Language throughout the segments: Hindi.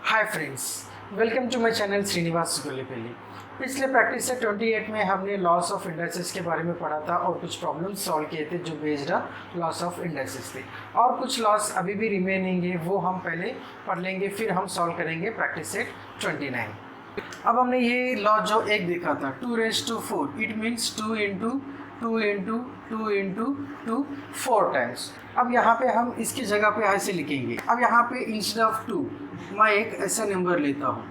Hi friends, welcome to my channel Srinivas Gullepalli. पिछले प्रैक्टिस से 28 में हमने लॉस ऑफ इंडाइसेस के बारे में पढ़ा था और कुछ प्रॉब्लम्स सॉल्व किए थे जो बेस्ड लॉस ऑफ इंडाइसेस थे। और कुछ लॉस अभी भी रिमेनिंग है, वो हम पहले पढ़ लेंगे, फिर हम सॉल्व करेंगे प्रैक्टिस सेट 29। अब हमने ये लॉ जो एक देखा था 2⁻⁴, इट मीन्स 2 × 2 × 2 × 2 4 टाइम्स। अब यहाँ पे हम इसकी जगह पे ऐसे लिखेंगे। अब यहाँ पे इंस्टेड ऑफ 2 मैं एक ऐसा नंबर लेता हूँ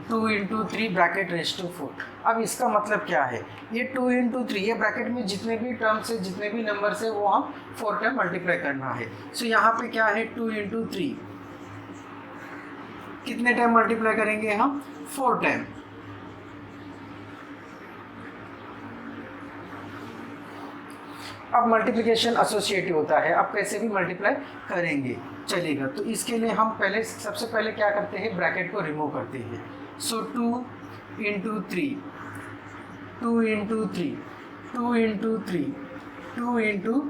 2 × 3 ब्रैकेट रेज़ टू 4। अब इसका मतलब क्या है, ये 2 × 3 ये ब्रैकेट में जितने भी टर्म्स है, जितने भी नंबर्स है, वो हम 4 टाइम मल्टीप्लाई करना है। सो यहाँ पे क्या है 2 × 3 कितने टाइम मल्टीप्लाई करेंगे हम, 4 टाइम। अब मल्टीप्लिकेशन एसोसिएटिव होता है, आप कैसे भी मल्टीप्लाई करेंगे चलेगा। तो इसके लिए हम पहले सबसे पहले क्या करते हैं, ब्रैकेट को रिमूव करते हैं। सो 2 × 3 2 × 3 2 × 3 2 ×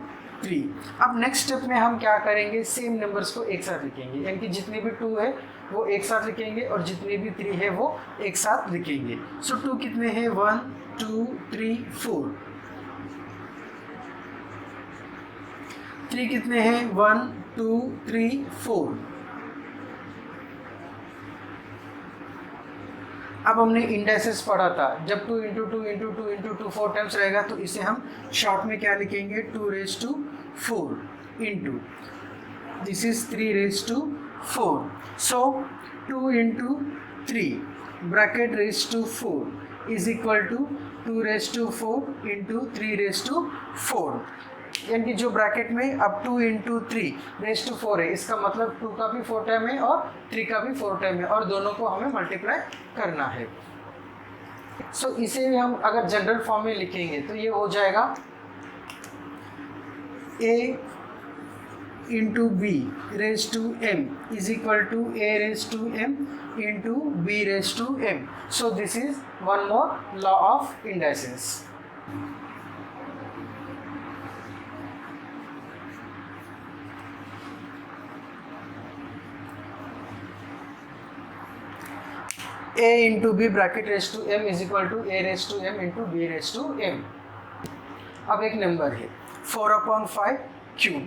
3। अब नेक्स्ट स्टेप में हम क्या करेंगे, सेम नंबर्स को एक साथ लिखेंगे, यानी कि जितने भी 2 है वो एक साथ लिखेंगे और जितने भी 3 है वो एक साथ लिखेंगे। सो 2 कितने हैं, 1 2 3 4। 3 कितने हैं, 1 2 3 4। अब हमने इंडाइसेस पढ़ा था, जब 2 × 2 × 2 × 2 4 टाइम्स रहेगा तो इसे हम शॉर्ट में क्या लिखेंगे, 2⁻⁴ into this is 3⁻⁴। So 2 × 3 bracket raise to 4 is equal to 2⁻⁴ into 3⁻⁴। यानी कि जो ब्रैकेट में अब 2 × 3⁻⁴ है, इसका मतलब 2 का भी 4 टाइम है और 3 का भी 4 टाइम है, और दोनों को हमें मल्टीप्लाई करना है। सो इसे हम अगर जनरल फॉर्म में लिखेंगे तो ये हो जाएगा a × b⁻m is equal to a⁻m into b⁻m। So this is one more law of indices. a × b bracket raise to m is equal to a⁻m into b⁻m। अब एक नंबर है 4/5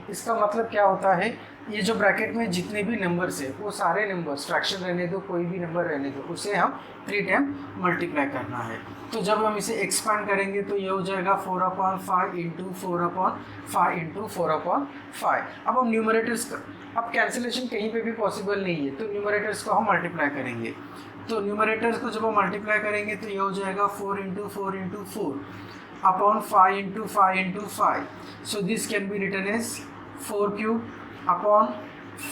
इसका मतलब क्या होता है, ये जो ब्रैकेट में जितने भी नंबर्स है वो सारे नंबर्स, फ्रैक्शन रहने दो, कोई भी नंबर रहने दो, उसे हम 3 टाइम मल्टीप्लाई करना है। तो जब हम इसे एक्सपांड करेंगे तो ये हो जाएगा 4/5 इंटू 4/5 इंटू 4/5। अब हम न्यूमरेटर्स का, अब कैंसिलेशन कहीं पे भी पॉसिबल नहीं है, तो न्यूमरेटर्स को हम मल्टीप्लाई करेंगे। तो न्यूमरेटर्स को जब हम मल्टीप्लाई करेंगे तो ये हो जाएगा 4 × 4 × 4 upon 5 × 5 × 5। So this can be written as 4³ upon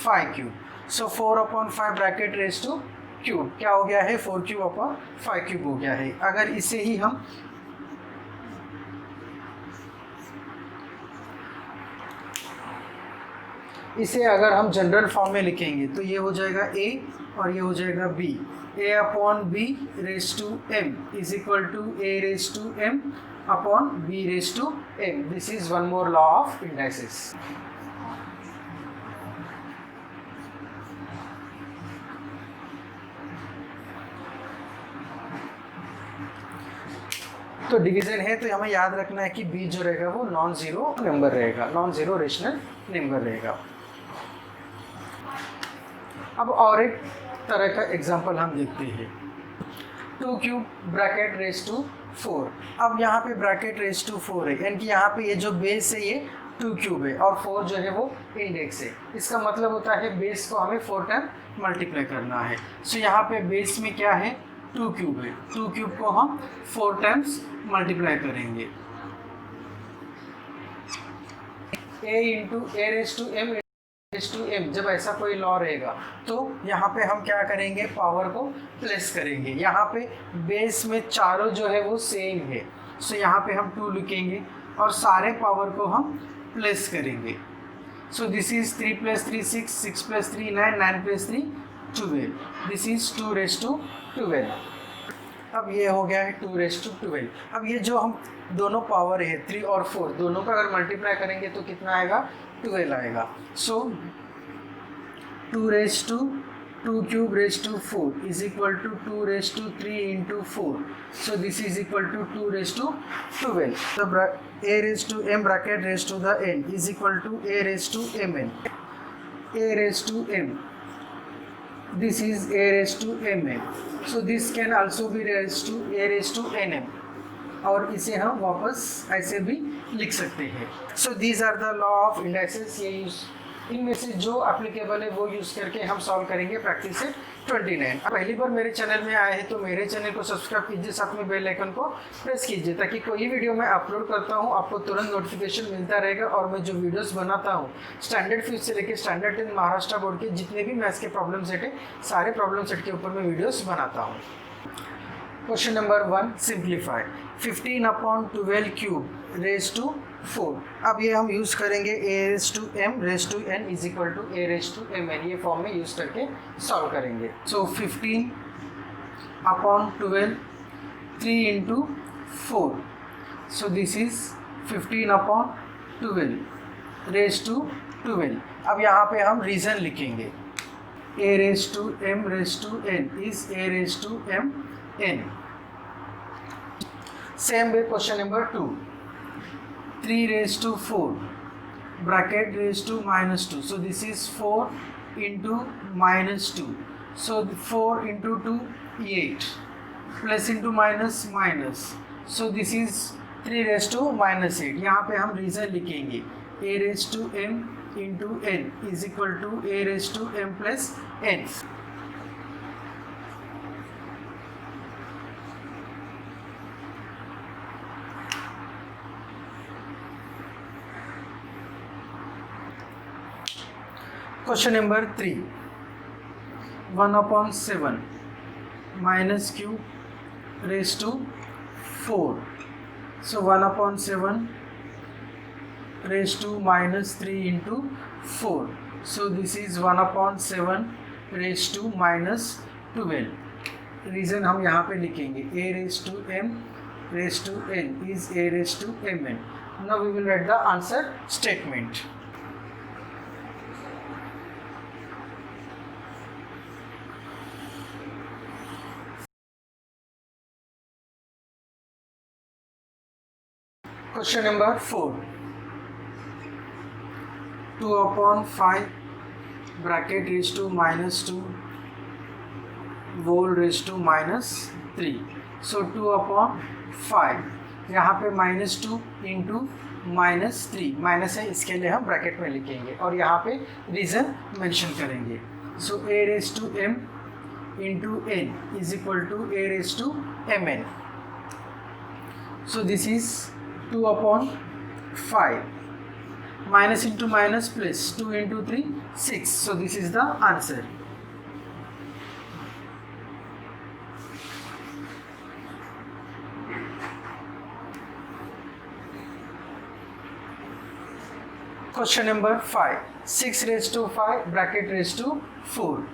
5³। So 4/5 bracket raise to cube क्या हो गया है, 4³ अपॉन 5³ हो गया है। अगर इसे ही हम अगर हम जनरल फॉर्म में लिखेंगे तो ये हो जाएगा a और ये हो जाएगा b। a/b⁻m is equal to a⁻m upon b⁻m। This is one more law of indices. तो डिवीजन है तो हमें याद रखना है कि b जो रहेगा वो नॉन जीरो नंबर रहेगा, नॉन जीरो रेशनल नंबर रहेगा। अब और एक तरह का एग्जांपल हम देखते हैं, 2³ ब्रैकेट रेज़ टू 4। अब यहाँ पे ब्रैकेट रेज़ टू 4 है, यानी कि यहाँ पे ये जो बेस है ये 2³ है और 4 जो है वो इंडेक्स है। इसका मतलब होता है बेस को हमें 4 टाइम मल्टीप्लाई करना है। सो यहाँ पे बेस में क्या है, 2³ है, 2³ को हम 4 टाइम्स मल्टीप्लाई करेंगे। a × a⁻m जब ऐसा कोई लॉ रहेगा तो यहाँ पे हम क्या करेंगे, पावर को प्लेस करेंगे। यहाँ पे बेस में चारों जो है वो सेम है, सो यहाँ पे हम 2 लिखेंगे और सारे पावर को हम प्लेस करेंगे। So this is 3 + 3 6 6 + 3 9 9 + 3 12। This is 2⁻12। अब ये हो गया है 2⁻12। अब ये जो हम दोनों पावर है 3 और 4 दोनों का अगर मल्टीप्लाई करेंगे तो कितना आएगा, 12 आएगा। सो 2⁻ 2 cube raised to 4 is equal to 2 raised to 3 into 4. So this is equal to 2 raised to 12. The a raised to m bracket raised to the n is equal to a raised to mn. A raised to m. This is a raised to mn. So this can also be raised to a raised to nm. और इसे हम वापस ऐसे भी लिख सकते हैं. So these are the law of indices. ये यूज इनमें से जो एप्लीकेबल है वो यूज़ करके हम सॉल्व करेंगे प्रैक्टिस सेट 29. पहली बार मेरे चैनल में आए हैं तो मेरे चैनल को सब्सक्राइब कीजिए, साथ में बेल आइकन को प्रेस कीजिए ताकि कोई वीडियो मैं अपलोड करता हूँ आपको तुरंत नोटिफिकेशन मिलता रहेगा. और मैं जो वीडियोस बनाता हूँ स्टैंडर्ड 5 से लेकर स्टैंडर्ड 10 महाराष्ट्र बोर्ड के जितने भी मैथ्स के प्रॉब्लम सेट है सारे प्रॉब्लम सेट के ऊपर मैं वीडियोज़ बनाता हूँ. Question number 1, simplify. 15 upon 12 cube raise to 4. अब ये हम यूज़ करेंगे a raise to m raise to n is equal to a raise to m n. ये फॉर्म में यूज़ करके सॉल्व करेंगे. So 15 upon 12 3 into 4. So this is 15 upon 12 raise to 12. अब यहाँ पे हम रीज़न लिखेंगे. a raise to m raise to n is a raise to m n. Same way question number 2. 3 raised to 4 bracket raised to minus 2. So this is 4 into minus 2. So 4 into 2 8 plus into minus minus. So this is 3 raised to minus 8. यहाँ पे हम रीज़न लिखेंगे. a raised to m into n is equal to a raised to m plus n. Question number 3. 1 upon 7 minus cube raised to 4. So 1 upon 7 raised to minus 3 into 4. So this is 1 upon 7 raised to minus 12. Reason हम यहाँ पे लिखेंगे. a raised to m raised to n is a raised to mn. Now we will write the answer statement. Question number 4. 2 upon 5 bracket raised to minus 2 whole raised to minus 3. So 2 upon 5. यहाँ पे minus 2 into minus 3. माइनस है इसके लिए हम ब्रैकेट में लिखेंगे और यहाँ पे रीज़न मेंशन करेंगे. So a raised to m into n is equal to a raised to mn. So this is 2 upon 5. Minus into minus plus 2 into 3 6. So this is the answer. Question number 5. 6 raised to 5 bracket raised to 4.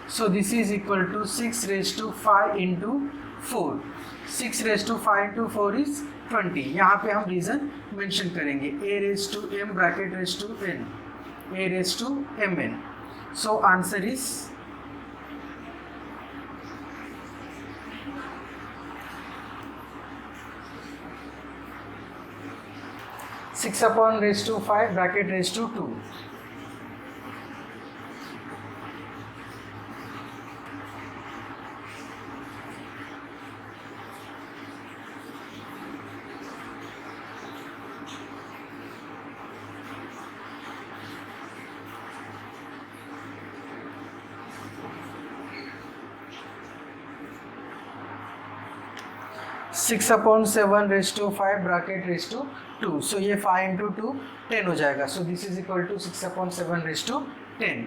So this is equal to 6 raised to 5 into 4. 6 raised to 5 into 4 is 20. यहाँ पे हम रीज़न मेंशन करेंगे. a raised to m bracket raised to n, a raised to mn. So answer is 6 upon raised to 5 bracket raised to 2. Six upon 7 raise to 5 bracket raise to 2. So ये 5 इंटू 2 10 हो जाएगा. So this is equal to 6 upon 7 raise to 10.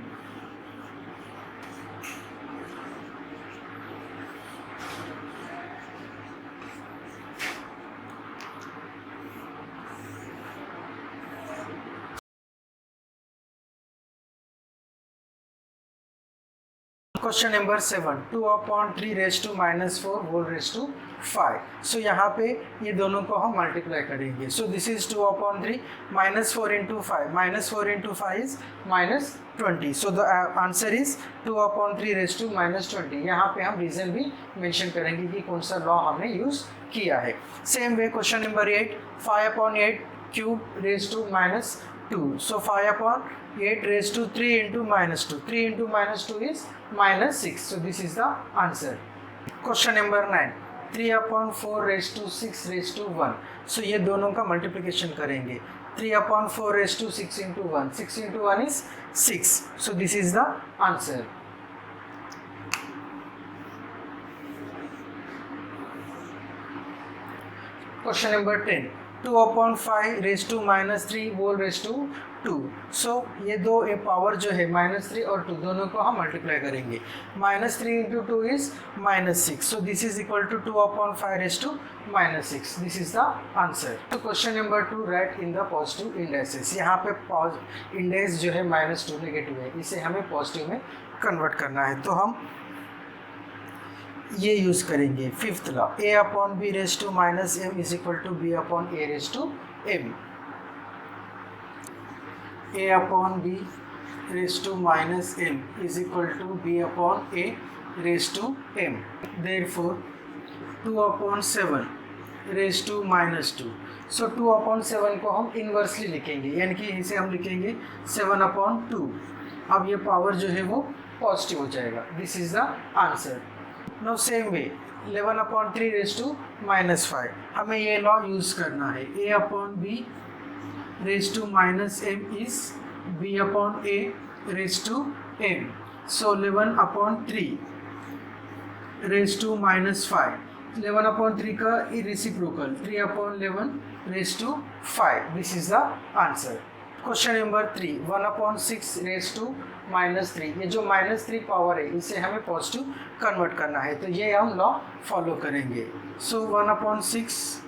Question number 7 2/3 raise to -4 whole raise to 5. So यहाँ पे ये दोनों को हम मल्टीप्लाई करेंगे. So this is 2/3 -4 into 5 -4 into 5 is -20. So the answer is 2/3 raise to -20. यहाँ पे हम रीजन भी मेंशन करेंगे कि कौन सा लॉ हमने यूज किया है. Same way question number 8 5/8 cube raise to -2. So 5/8 raised to 3 into -2. 3 into -2 is -6. So this is the answer. Question number 9 3/4 raised to 6 raised to 1. So ये दोनों का मल्टीप्लिकेशन करेंगे. 3/4 raised to 6 into 1. 6 into 1 is 6. So this is the answer. Question number 10 2/5 raised to -3 whole raised to 2. So ये दो ये पावर जो है -3 और 2 दोनों को हम मल्टीप्लाई करेंगे. -3 into 2 is -6. So this is equal to 2/5 raised to -6. This is the answer. तो question number 2 write in the positive indexes. यहाँ पे इंडेक्स जो है -2 नेगेटिव है, इसे हमें पॉजिटिव में कन्वर्ट करना है. तो हम ये यूज़ करेंगे fifth law a/b raised to -m is equal to b/a raised to m. a/b raised to -m is equal to b/a raised to m. Therefore 2/7 raised to -2. So 2/7 को हम इन्वर्सली लिखेंगे, यानी कि इसे हम लिखेंगे 7/2. अब ये पावर जो है वो पॉजिटिव हो जाएगा. This is the answer. Now same way 11/3 raised to -5. हमें ये लॉ यूज़ करना है. a/b raised to -m is b/a raised to m. So 11/3 raised to -5. 11/3 का reciprocal 3/11 raised to 5. This is the answer. Question number 3 1/6 raised to -3. ये जो -3 पावर है इसे हमें पॉजिटिव कन्वर्ट करना है, तो ये हम लॉ फॉलो करेंगे. So 1/6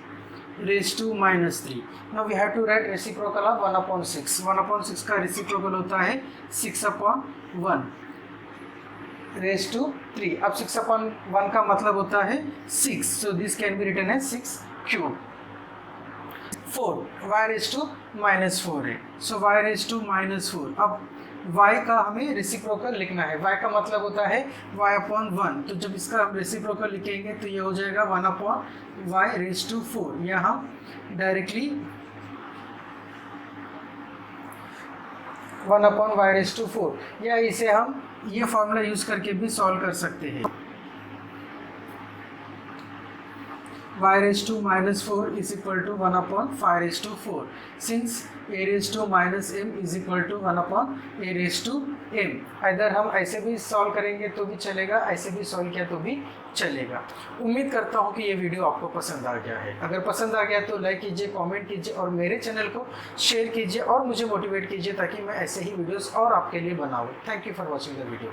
raised to -3. Now we have to write reciprocal of 1/6. 1/6 का रेसिप्रोकल होता है 6/1 raised to 3. अब 6/1 का मतलब होता है 6. So this can be written as 6 cube. 4 y raised to -4 है. सो y raised to -4. अब y का हमें रेसिप्रोकल लिखना है. y का मतलब होता है y/1. तो जब इसका हम रेसिप्रोकल लिखेंगे तो ये हो जाएगा 1/y raised to 4. या हम डायरेक्टली 1/y raised to 4 या इसे हम ये फॉर्मूला यूज करके भी सॉल्व कर सकते हैं. y raised to -4 is equal to 1/5 raised to 4. Since a raised to -m is equal to 1/a raised to m. इधर हम ऐसे भी सॉल्व करेंगे तो भी चलेगा, ऐसे भी सॉल्व किया तो भी चलेगा. उम्मीद करता हूँ कि ये वीडियो आपको पसंद आ गया है. अगर पसंद आ गया तो लाइक कीजिए, कमेंट कीजिए और मेरे चैनल को शेयर कीजिए और मुझे मोटिवेट कीजिए ताकि मैं ऐसे ही वीडियोस और आपके लिए बनाऊँ. Thank you for watching the video.